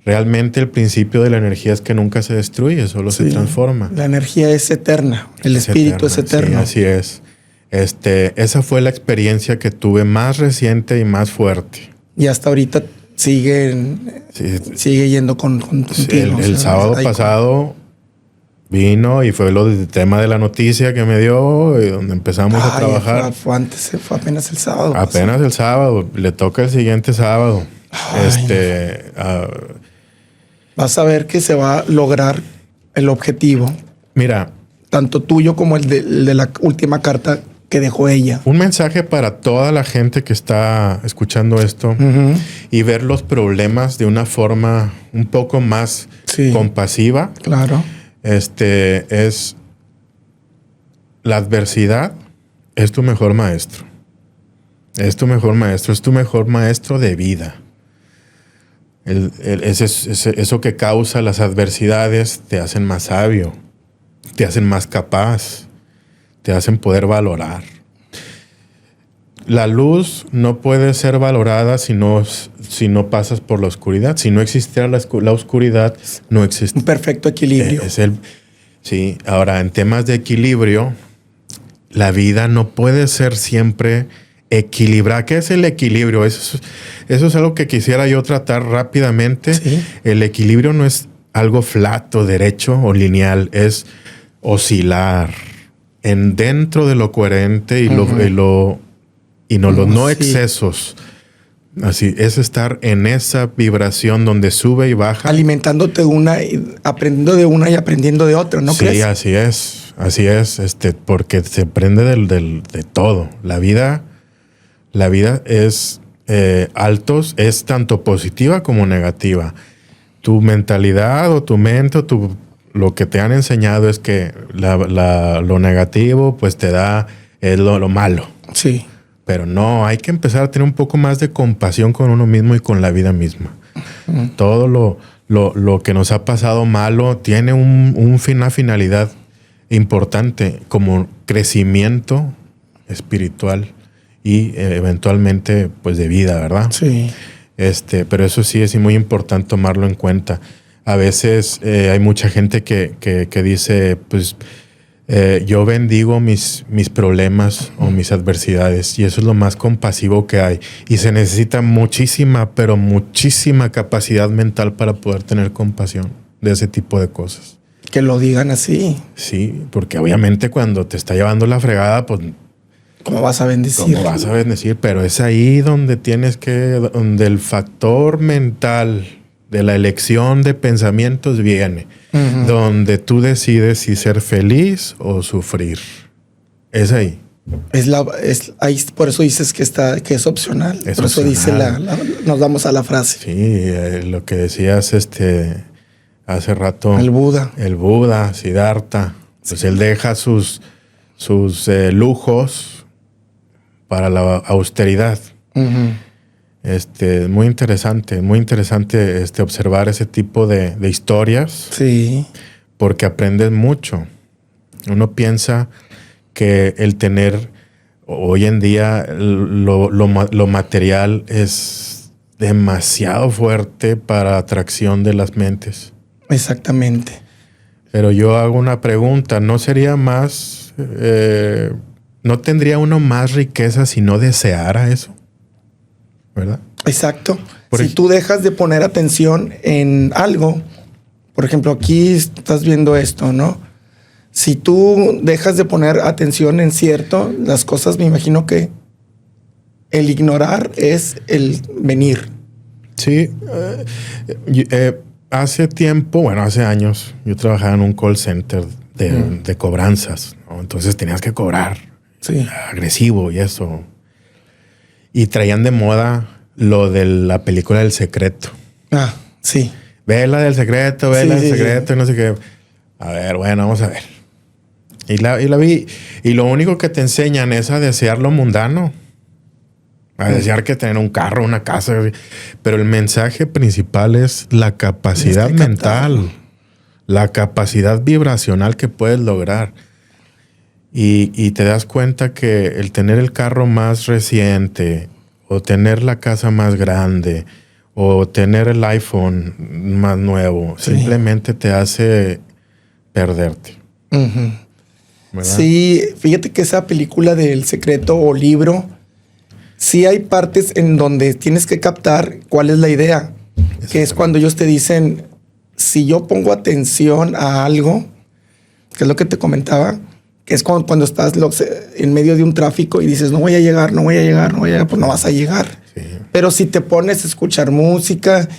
Realmente el principio de la energía es que nunca se destruye, solo se transforma. La energía es eterna, el espíritu es eterno. Sí, así es. Esa fue la experiencia que tuve más reciente y más fuerte. Y hasta ahorita sigue yendo contigo. El sábado pasado vino y fue el tema de la noticia que me dio, y donde empezamos a trabajar. Fue apenas el sábado. Apenas el sábado. Le toca el siguiente sábado. Vas a ver que se va a lograr el objetivo. Mira. Tanto tuyo como el de la última carta que dejó ella. Un mensaje para toda la gente que está escuchando esto y ver los problemas de una forma un poco más compasiva. Claro. Es la adversidad es tu mejor maestro. Es tu mejor maestro, es tu mejor maestro de vida. Eso que causa las adversidades te hacen más sabio, te hacen más capaz, te hacen poder valorar. La luz no puede ser valorada si no pasas por la oscuridad. Si no existiera la oscuridad, no existe. Un perfecto equilibrio. Sí, ahora en temas de equilibrio, la vida no puede ser siempre equilibrar. ¿Qué es el equilibrio? Eso es algo que quisiera yo tratar rápidamente. Sí. El equilibrio no es algo flato, derecho o lineal, es oscilar dentro de lo coherente y los no excesos. Así es, estar en esa vibración donde sube y baja. Alimentándote aprendiendo de una y aprendiendo de otra, ¿no crees? Sí, así es, porque se aprende de todo. La vida es altos, es tanto positiva como negativa. Tu mentalidad o tu mente o lo que te han enseñado es que lo negativo pues te da lo malo. Sí. Pero no, hay que empezar a tener un poco más de compasión con uno mismo y con la vida misma. Todo lo que nos ha pasado malo tiene una finalidad importante como crecimiento espiritual y eventualmente pues de vida, ¿verdad? Sí. Pero eso sí es muy importante tomarlo en cuenta. A veces hay mucha gente que dice, pues yo bendigo mis problemas o mis adversidades, y eso es lo más compasivo que hay. Y se necesita muchísima, pero muchísima capacidad mental para poder tener compasión de ese tipo de cosas. Que lo digan así. Sí, porque obviamente cuando te está llevando la fregada, pues ¿cómo vas a bendecir? ¿cómo vas a bendecir? Pero es ahí donde donde el factor mental de la elección de pensamientos viene, donde tú decides si ser feliz o sufrir. Es ahí. Ahí, por eso dices que es opcional. Es por eso opcional. dice nos damos a la frase. Sí, lo que decías hace rato. El Buda. El Buda, Siddhartha. Pues él deja sus lujos para la austeridad. Muy interesante observar ese tipo de historias. Sí. Porque aprendes mucho. Uno piensa que el tener hoy en día lo material es demasiado fuerte para atracción de las mentes. Exactamente. Pero yo hago una pregunta, ¿no sería más, no tendría uno más riqueza si no deseara eso? ¿Verdad? Exacto. Si tú dejas de poner atención en algo, por ejemplo, aquí estás viendo esto, ¿no? Si tú dejas de poner atención en las cosas, me imagino que el ignorar es el venir. Sí. Hace años, yo trabajaba en un call center de cobranzas, ¿no? Entonces tenías que cobrar. Sí. Agresivo y eso. Y traían de moda lo de la película del secreto. Ah, sí. Ve la del secreto, y no sé qué. A ver, bueno, vamos a ver. Y la vi. Y lo único que te enseñan es a desear lo mundano. A desear que tener un carro, una casa. Pero el mensaje principal es la capacidad mental. La capacidad vibracional que puedes lograr. Y te das cuenta que el tener el carro más reciente, o tener la casa más grande, o tener el iPhone más nuevo, simplemente te hace perderte. ¿Verdad? Sí, fíjate que esa película del secreto o libro, sí hay partes en donde tienes que captar cuál es la idea. Que es cuando ellos te dicen, si yo pongo atención a algo, que es lo que te comentaba, que es cuando estás en medio de un tráfico y dices, no voy a llegar, pues no vas a llegar. Sí. Pero si te pones a escuchar música,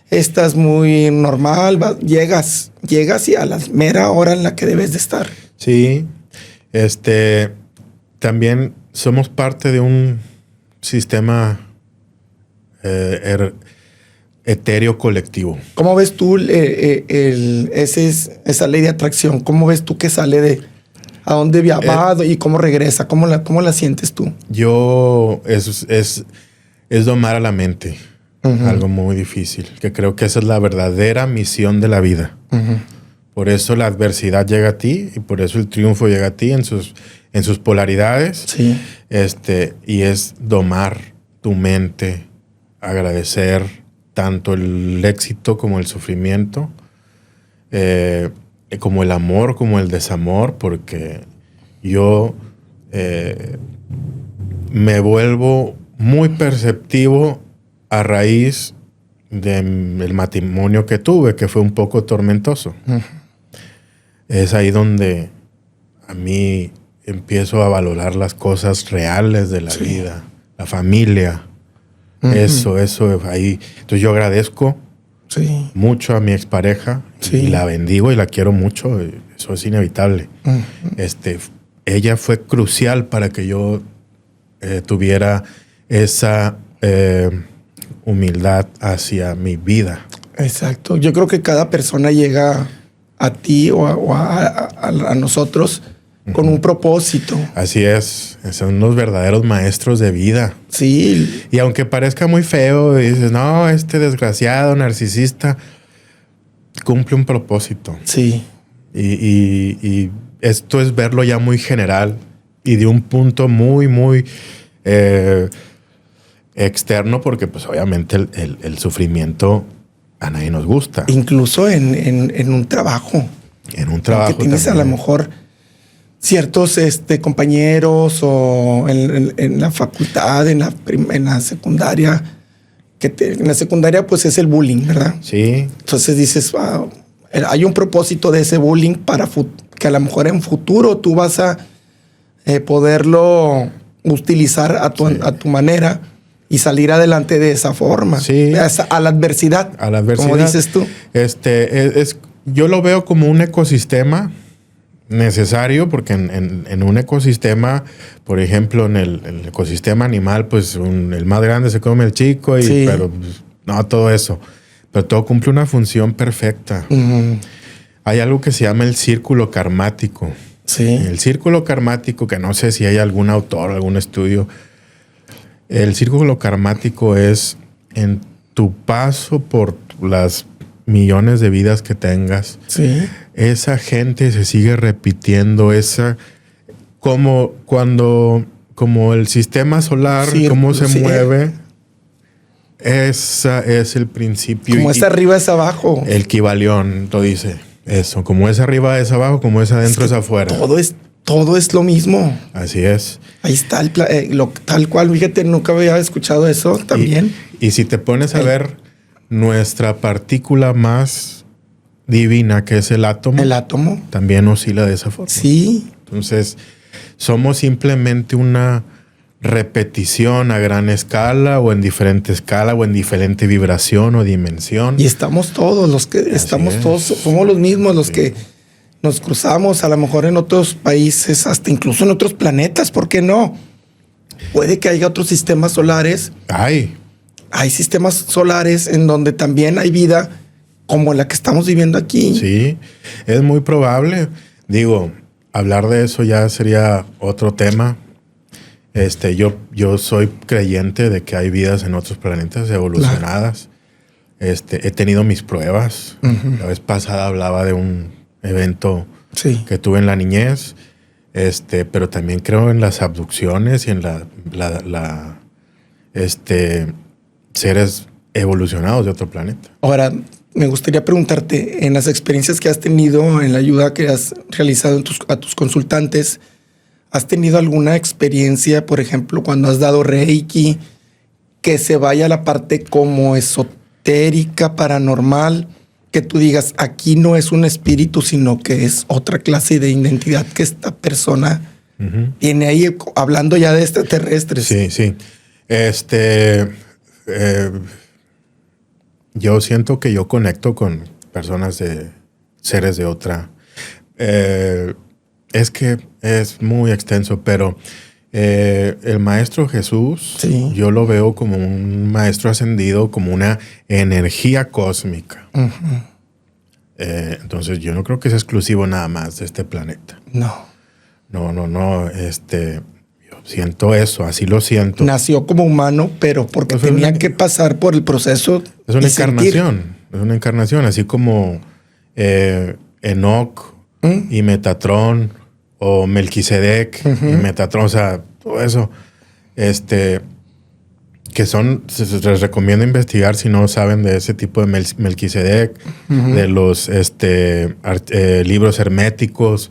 estás muy normal, llegas y a la mera hora en la que debes de estar. Sí. También somos parte de un sistema etéreo colectivo. ¿Cómo ves tú esa ley de atracción? ¿Cómo ves tú que sale de a dónde va y cómo regresa? ¿Cómo la sientes tú? Es domar a la mente. Algo muy difícil, que creo que esa es la verdadera misión de la vida. Por eso la adversidad llega a ti y por eso el triunfo llega a ti en sus polaridades. Sí. Y es domar tu mente, agradecer tanto el éxito como el sufrimiento, como el amor, como el desamor, porque yo me vuelvo muy perceptivo a raíz del matrimonio que tuve, que fue un poco tormentoso. Es ahí donde a mí empiezo a valorar las cosas reales de la vida, la familia. Eso, ahí. Entonces yo agradezco mucho a mi expareja y la bendigo y la quiero mucho. Eso es inevitable. Ella fue crucial para que yo tuviera esa humildad hacia mi vida. Exacto. Yo creo que cada persona llega a ti o a nosotros con un propósito. Así es. Son los verdaderos maestros de vida. Sí. Y aunque parezca muy feo, dices, no, este desgraciado, narcisista, cumple un propósito. Sí. Y esto es verlo ya muy general y de un punto muy, muy externo, porque pues obviamente el sufrimiento a nadie nos gusta. Incluso en un trabajo. En un trabajo que tienes también. A lo mejor ciertos compañeros o en la facultad, en la secundaria, en la secundaria pues es el bullying, ¿verdad? Sí. Entonces dices, wow, hay un propósito de ese bullying para que a lo mejor en futuro tú vas a poderlo utilizar a tu manera y salir adelante de esa forma. Sí. A la adversidad. A la adversidad. Como dices tú. Yo lo veo como un ecosistema necesario, porque en un ecosistema, por ejemplo, en el ecosistema animal, pues el más grande se come el chico, pero pues, no todo eso. Pero todo cumple una función perfecta. Hay algo que se llama el círculo karmático. Sí. El círculo karmático, que no sé si hay algún autor, algún estudio. El círculo karmático es en tu paso por las millones de vidas que tengas. Sí. Esa gente se sigue repitiendo, como el sistema solar, cómo se mueve. Ese es el principio. Como es arriba es abajo. El Kybalión lo dice. Eso, como es arriba es abajo, como es adentro es afuera. Todo es lo mismo. Así es. Ahí está tal cual. Fíjate, nunca había escuchado eso también. Y si te pones a ver nuestra partícula más divina, que es el átomo. El átomo. También oscila de esa forma. Sí. Entonces, somos simplemente una repetición a gran escala o en diferente escala o en diferente vibración o dimensión. Y estamos todos somos los mismos los que nos cruzamos a lo mejor en otros países, hasta incluso en otros planetas, ¿por qué no? Puede que haya otros sistemas solares. Hay sistemas solares en donde también hay vida como la que estamos viviendo aquí. Sí, es muy probable. Digo, hablar de eso ya sería otro tema. Yo soy creyente de que hay vidas en otros planetas evolucionadas. Claro. He tenido mis pruebas. La vez pasada hablaba de un evento que tuve en la niñez. Pero también creo en las abducciones y en seres evolucionados de otro planeta. Ahora, me gustaría preguntarte, en las experiencias que has tenido, en la ayuda que has realizado a tus consultantes, ¿has tenido alguna experiencia, por ejemplo, cuando has dado Reiki, que se vaya a la parte como esotérica, paranormal, que tú digas, aquí no es un espíritu, sino que es otra clase de identidad que esta persona tiene ahí, hablando ya de extraterrestres? Sí. Yo siento que yo conecto con personas de seres de otra. Es que es muy extenso, pero el Maestro Jesús, yo lo veo como un maestro ascendido, como una energía cósmica. Entonces yo no creo que sea exclusivo nada más de este planeta. No. Yo siento eso, así lo siento. Nació como humano, pero porque tenía que pasar por el proceso. Es una encarnación. Es una encarnación, así como Enoc y Metatrón, o Melquisedec y Metatrón, o sea, todo eso. Que se les recomienda investigar si no saben de ese tipo de Melquisedec, de los libros herméticos,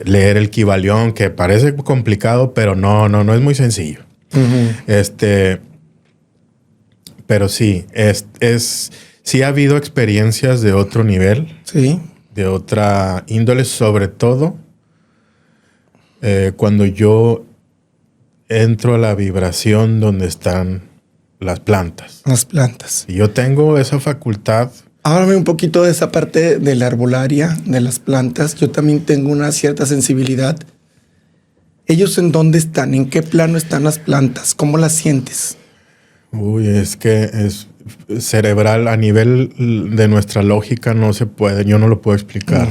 leer el Kybalión, que parece complicado, pero no es muy sencillo. Pero sí, sí ha habido experiencias de otro nivel. Sí. De otra índole, sobre todo cuando yo entro a la vibración donde están las plantas. Las plantas. Y yo tengo esa facultad. Háblame un poquito de esa parte de la arbolaria, de las plantas. Yo también tengo una cierta sensibilidad. ¿Ellos en dónde están? ¿En qué plano están las plantas? ¿Cómo las sientes? Uy, es que es cerebral, a nivel de nuestra lógica no se puede, yo no lo puedo explicar.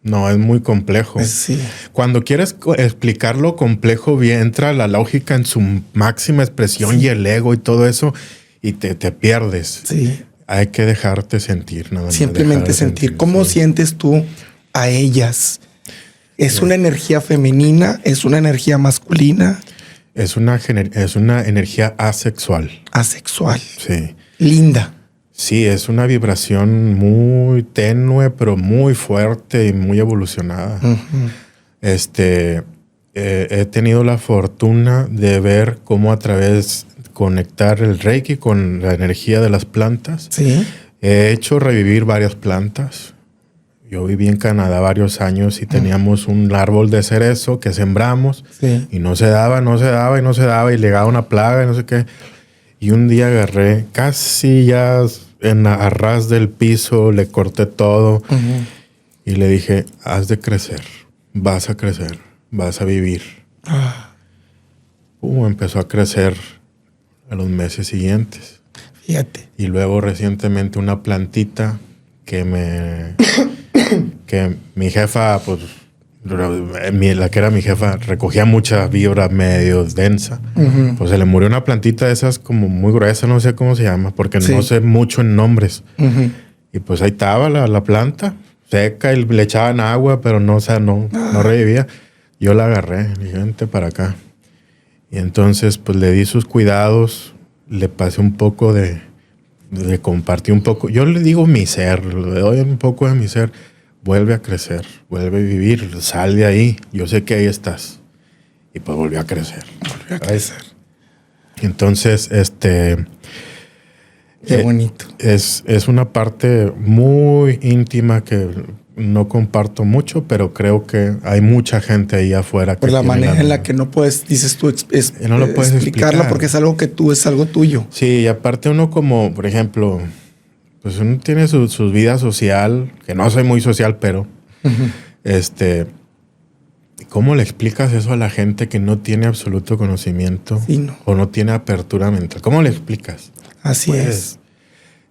No, es muy complejo. Sí. Cuando quieres explicar lo complejo, bien, entra la lógica en su máxima expresión y el ego y todo eso, y te pierdes. Sí. Hay que dejarte sentir, nada más. Simplemente sentir. ¿Cómo sientes tú a ellas? ¿Es una energía femenina? ¿Es una energía masculina? Es una energía asexual. Asexual. Sí. Linda. Sí, es una vibración muy tenue, pero muy fuerte y muy evolucionada. He tenido la fortuna de ver cómo a través conectar el Reiki con la energía de las plantas. Sí. He hecho revivir varias plantas. Yo viví en Canadá varios años y teníamos un árbol de cerezo que sembramos y no se daba y llegaba una plaga y no sé qué. Y un día agarré casi ya a ras del piso, le corté todo y le dije, has de crecer, vas a crecer, vas a vivir. Empezó a crecer en los meses siguientes. Fíjate. Y luego recientemente una plantita que mi jefa, pues, la que era mi jefa, recogía mucha vibra medio densa. Pues se le murió una plantita de esas como muy gruesa, no sé cómo se llama, porque no sé mucho en nombres. Y pues ahí estaba la planta, seca, y le echaban agua, pero no revivía. Yo la agarré, le dije, vente para acá. Y entonces, pues le di sus cuidados, le pasé un poco le compartí un poco. Yo le digo mi ser, le doy un poco de mi ser. Vuelve a crecer, vuelve a vivir, sal de ahí. Yo sé que ahí estás. Y pues volvió a crecer. Entonces, qué bonito. Es una parte muy íntima que no comparto mucho, pero creo que hay mucha gente ahí afuera que por la manera en la que no puedes, dices tú, no lo puedes explicarlo porque es algo que es algo tuyo. Sí, y aparte uno como, por ejemplo, pues uno tiene su vida social, que no soy muy social, pero ¿cómo le explicas eso a la gente que no tiene absoluto conocimiento o no tiene apertura mental? ¿Cómo le explicas? Así es.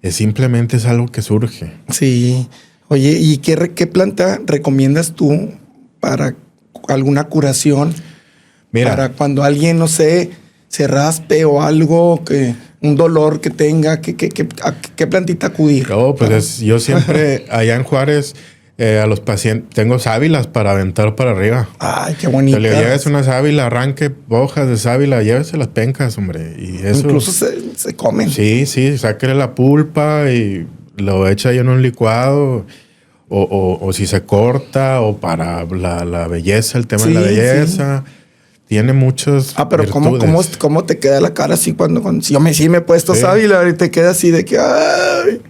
Simplemente es algo que surge. Sí. Oye, ¿y qué planta recomiendas tú para alguna curación? Mira, para cuando alguien, no sé, se raspe o algo, un dolor que tenga, ¿qué plantita acudir? No, pues yo siempre allá en Juárez a los pacientes tengo sábilas para aventar para arriba. Ay, qué bonito. Le lleves una sábila, arranque hojas de sábila, llévese las pencas, hombre. Y eso, incluso se comen. Sí, sáquele la pulpa y lo echa ahí en un licuado. O si se corta, o para la belleza, el tema de la belleza. Sí. Tiene muchos. Pero ¿cómo te queda la cara así cuando si yo me he puesto sábila y te queda así de que ay?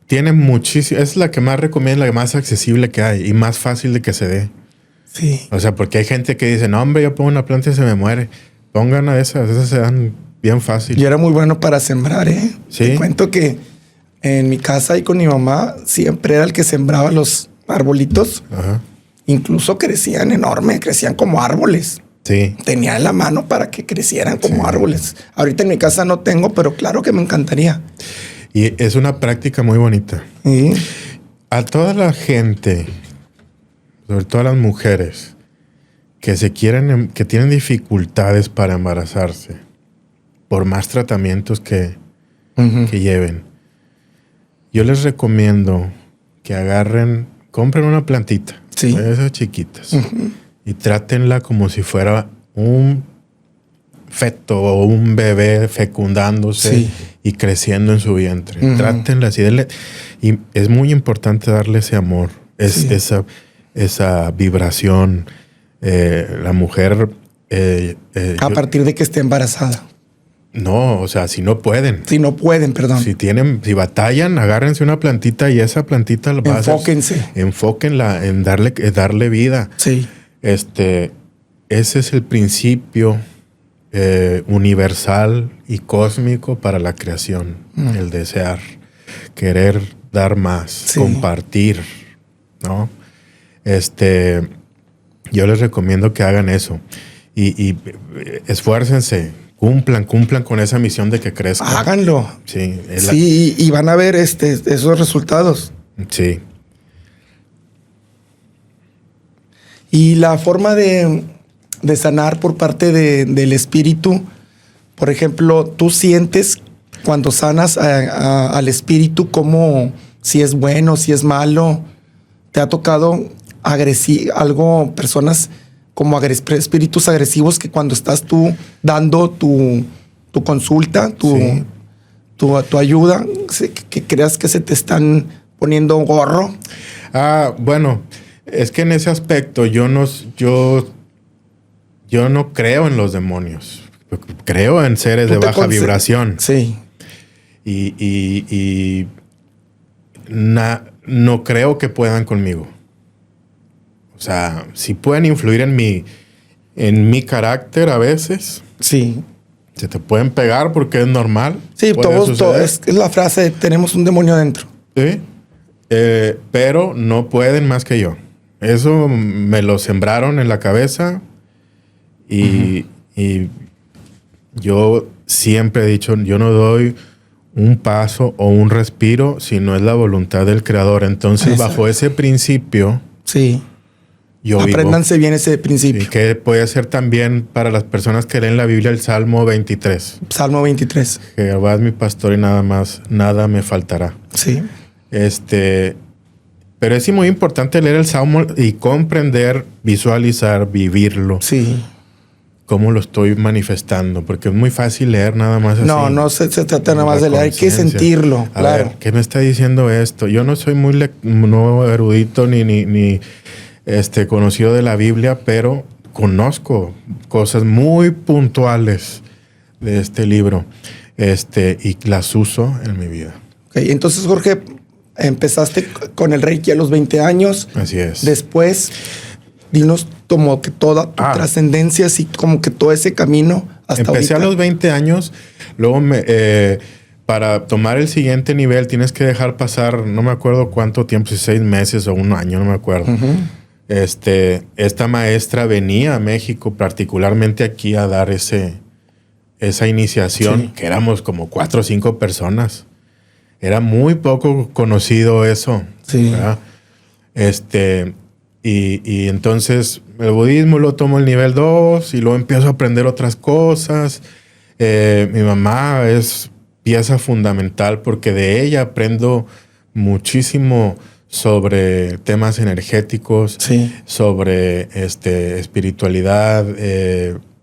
Tiene muchísimo. Es la que más recomiendo, la más accesible que hay y más fácil de que se dé. Sí. O sea, porque hay gente que dice, no, hombre, yo pongo una planta y se me muere. Pongan a esas se dan bien fácil. Yo era muy bueno para sembrar, ¿eh? Sí. Te cuento que en mi casa y con mi mamá siempre era el que sembraba los arbolitos. Ajá. Incluso crecían enorme, crecían como árboles. Sí. Tenía en la mano para que crecieran como árboles. Ahorita en mi casa no tengo, pero claro que me encantaría. Y es una práctica muy bonita. ¿Sí? A toda la gente, sobre todo a las mujeres, que tienen dificultades para embarazarse, por más tratamientos que lleven, yo les recomiendo que compren una plantita, esas chiquitas, y trátenla como si fuera un feto o un bebé fecundándose y creciendo en su vientre. Trátenla así. Y es muy importante darle ese amor, esa vibración. La mujer A partir de que esté embarazada. No, o sea, si no pueden. Si no pueden, perdón. Si batallan, agárrense una plantita y esa plantita la enfóquense. Enfóquenla en darle vida. Sí. Ese es el principio universal y cósmico para la creación. El desear, querer dar más, compartir, ¿no? Yo les recomiendo que hagan eso y esfuércense. Cumplan con esa misión de que crezcan. Háganlo. Sí. Y van a ver esos resultados. Sí. Y la forma de sanar por parte del espíritu, por ejemplo, tú sientes cuando sanas al espíritu como si es bueno, si es malo. ¿Te ha tocado personas como espíritus agresivos que cuando estás tú dando tu consulta, tu ayuda, que creas que se te están poniendo gorro? Bueno, es que en ese aspecto yo no creo en los demonios. Creo en seres de baja vibración. Sí. Y no creo que puedan conmigo. O sea, si pueden influir en mi carácter a veces. Sí. Se te pueden pegar porque es normal. Sí, es la frase de tenemos un demonio adentro. Sí. Pero no pueden más que yo. Eso me lo sembraron en la cabeza y yo siempre he dicho, yo no doy un paso o un respiro si no es la voluntad del Creador. Entonces, bajo ese principio, sí. Apréndanse bien ese principio. Y que puede ser también para las personas que leen la Biblia el Salmo 23. Salmo 23. Jehová es mi pastor y nada me faltará. Sí. Pero es muy importante leer el Salmo y comprender, visualizar, vivirlo. Sí. Cómo lo estoy manifestando, porque es muy fácil leer nada más así. No se trata nada más de leer, hay que sentirlo. A ver, ¿qué me está diciendo esto? Yo no soy muy erudito ni conocido de la Biblia, pero conozco cosas muy puntuales de este libro y las uso en mi vida. Okay, entonces, Jorge, empezaste con el Reiki a los 20 años. Así es. Después, dinos como que toda tu trascendencia, así como que todo ese camino hasta Empecé ahorita. A los 20 años, luego para tomar el siguiente nivel tienes que dejar pasar, no me acuerdo cuánto tiempo, si 6 meses o 1 año, no me acuerdo. Esta maestra venía a México, particularmente aquí, a dar esa iniciación, que éramos como 4 o 5 personas. Era muy poco conocido eso. Sí. ¿Verdad? Y entonces el budismo lo tomo el nivel 2 y luego empiezo a aprender otras cosas. Mi mamá es pieza fundamental porque de ella aprendo muchísimo sobre temas energéticos, sobre espiritualidad.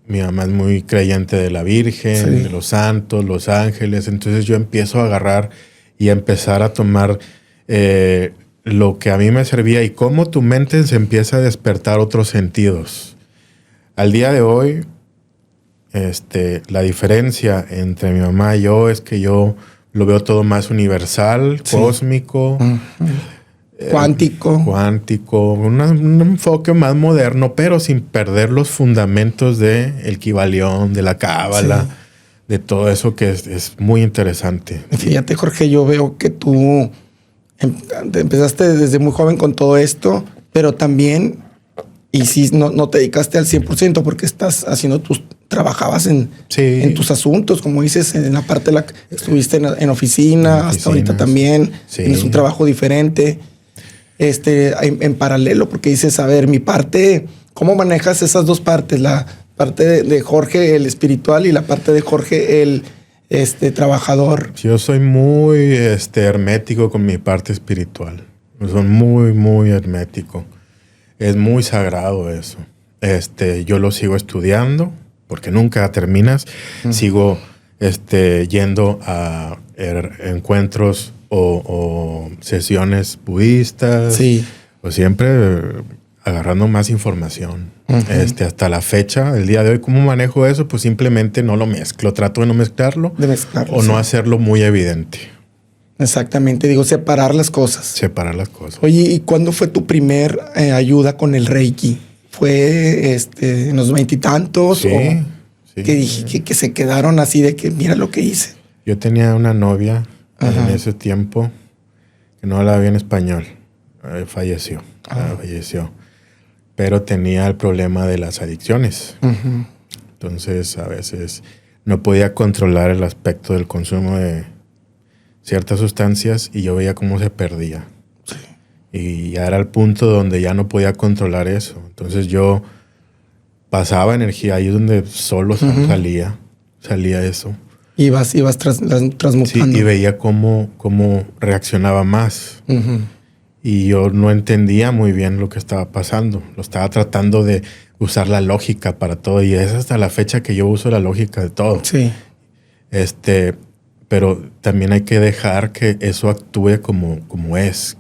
Mi mamá es muy creyente de la Virgen, de los santos, los ángeles. Entonces yo empiezo a agarrar y a empezar a tomar lo que a mí me servía y cómo tu mente se empieza a despertar otros sentidos. Al día de hoy, la diferencia entre mi mamá y yo es que yo lo veo todo más universal, cósmico, cuántico, un enfoque más moderno, pero sin perder los fundamentos de el Kybalión, de la Cábala, de todo eso que es muy interesante. Fíjate, Jorge, yo veo que tú empezaste desde muy joven con todo esto, pero también, y sí, no te dedicaste al 100% porque trabajabas en tus asuntos, como dices, en la parte estuviste en oficina, hasta ahorita también, tienes un trabajo diferente, en paralelo, porque dices, a ver, mi parte, ¿cómo manejas esas dos partes? La parte de Jorge, el espiritual, y la parte de Jorge, el trabajador. Yo soy muy hermético con mi parte espiritual. Soy muy, muy hermético. Es muy sagrado eso. Yo lo sigo estudiando porque nunca terminas. Sigo yendo a encuentros o sesiones budistas. Sí. O siempre agarrando más información. Hasta la fecha, el día de hoy, ¿cómo manejo eso? Pues simplemente no lo mezclo. Trato de no mezclarlo. O no hacerlo muy evidente. Exactamente. Digo, separar las cosas. Separar las cosas. Oye, ¿y cuándo fue tu primer ayuda con el Reiki? ¿Fue en los 20 y tantos? Sí. Que dije que se quedaron así de que mira lo que hice. Yo tenía una novia en ese tiempo que no hablaba bien español. Falleció. Falleció. Pero tenía el problema de las adicciones. Entonces, a veces no podía controlar el aspecto del consumo de ciertas sustancias y yo veía cómo se perdía. Sí. Y ya era el punto donde ya no podía controlar eso. Entonces yo pasaba energía ahí donde solo salía eso. Ibas transmutando. Sí, y veía cómo reaccionaba más. Y yo no entendía muy bien lo que estaba pasando. Lo estaba tratando de usar la lógica para todo. Y es hasta la fecha que yo uso la lógica de todo. Sí. Pero también hay que dejar que eso actúe como es.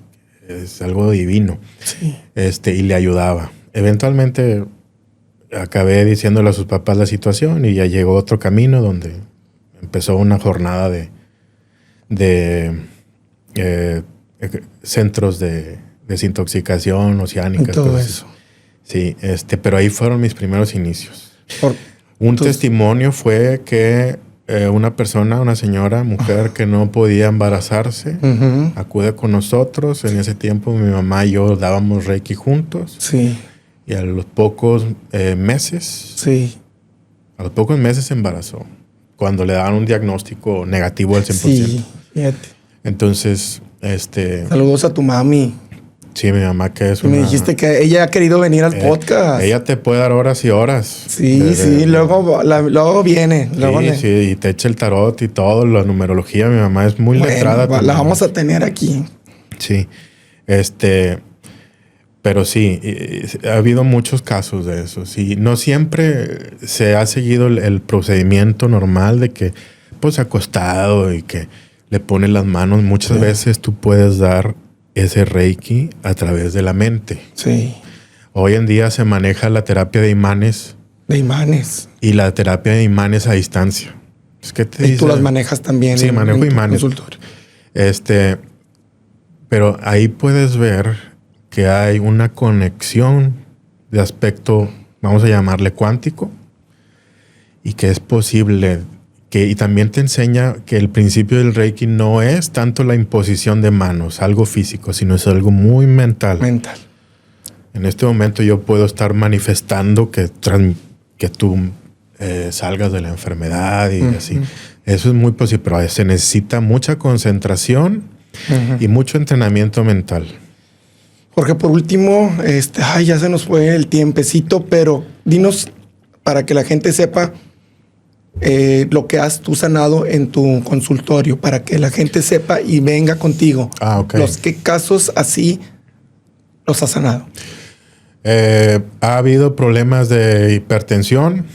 Es algo divino. Sí. Y le ayudaba. Eventualmente acabé diciéndole a sus papás la situación y ya llegó otro camino donde empezó una jornada de centros de desintoxicación oceánica. Y todo eso. Sí, pero ahí fueron mis primeros inicios. Un testimonio fue que una señora, mujer que no podía embarazarse, acude con nosotros. En ese tiempo mi mamá y yo dábamos Reiki juntos. Sí. Y a los pocos meses, sí, se embarazó. Cuando le daban un diagnóstico negativo al 100%. Sí, fíjate. Entonces, saludos a tu mami. Sí, mi mamá que es Me dijiste que ella ha querido venir al podcast. Ella te puede dar horas y horas. Sí, luego viene. Sí, y te echa el tarot y todo, la numerología. Mi mamá es muy letrada. La vamos a tener aquí. Sí, pero sí, ha habido muchos casos de eso. Sí, no siempre se ha seguido el procedimiento normal de que, pues, acostado y que le pones las manos. Muchas veces tú puedes dar ese Reiki a través de la mente. Sí. Hoy en día se maneja la terapia de imanes. De imanes. Y la terapia de imanes a distancia. ¿Qué te dice? Tú las manejas también. Sí, manejo imanes. Consultorio. Pero ahí puedes ver que hay una conexión de aspecto, vamos a llamarle cuántico, y que es posible, y también te enseña que el principio del Reiki no es tanto la imposición de manos, algo físico, sino es algo muy mental. En este momento yo puedo estar manifestando que tú salgas de la enfermedad y así. Eso es muy posible, pero se necesita mucha concentración y mucho entrenamiento mental. Jorge, por último, ya se nos fue el tiempecito, pero dinos para que la gente sepa lo que has tú sanado en tu consultorio, para que la gente sepa y venga contigo. Ok. ¿Qué casos así los has sanado? Ha habido problemas de hipertensión.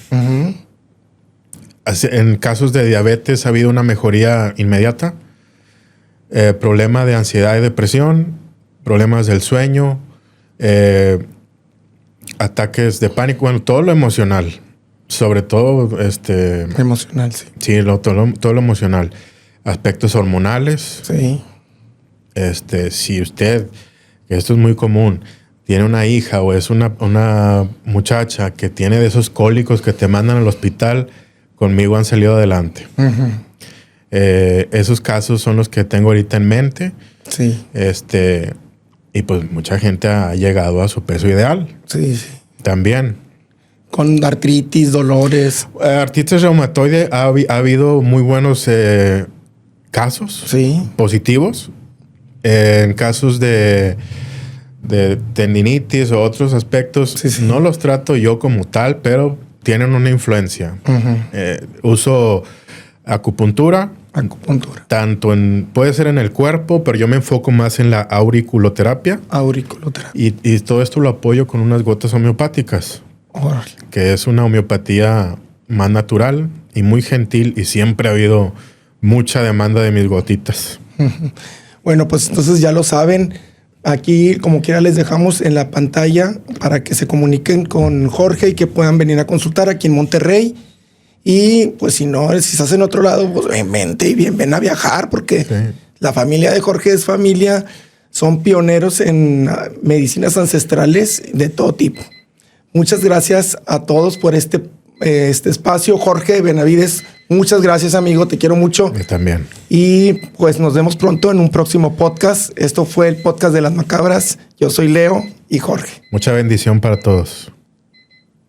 En casos de diabetes ha habido una mejoría inmediata. Problema de ansiedad y depresión. Problemas del sueño, ataques de pánico, bueno, todo lo emocional, sobre todo emocional, sí. Sí, todo lo emocional, aspectos hormonales. Sí. Si usted, esto es muy común, tiene una hija o es una muchacha que tiene de esos cólicos que te mandan al hospital, conmigo han salido adelante. Esos casos son los que tengo ahorita en mente. Sí. Y pues mucha gente ha llegado a su peso ideal. Sí. También. Con artritis, dolores. Artritis reumatoide ha habido muy buenos casos positivos. En casos de tendinitis o otros aspectos, no los trato yo como tal, pero tienen una influencia. Uso acupuntura. Tanto puede ser en el cuerpo, pero yo me enfoco más en la auriculoterapia. Y todo esto lo apoyo con unas gotas homeopáticas. Órale. Que es una homeopatía más natural y muy gentil, y siempre ha habido mucha demanda de mis gotitas. Bueno, pues entonces ya lo saben. Aquí, como quiera, les dejamos en la pantalla para que se comuniquen con Jorge y que puedan venir a consultar aquí en Monterrey. Y pues si no, si estás en otro lado, pues vente y ven a viajar, porque la familia de Jorge es familia, son pioneros en medicinas ancestrales de todo tipo. Muchas gracias a todos por este espacio. Jorge Benavides, muchas gracias, amigo. Te quiero mucho. Yo también. Y pues nos vemos pronto en un próximo podcast. Esto fue el podcast de las macabras. Yo soy Leo y Jorge. Mucha bendición para todos.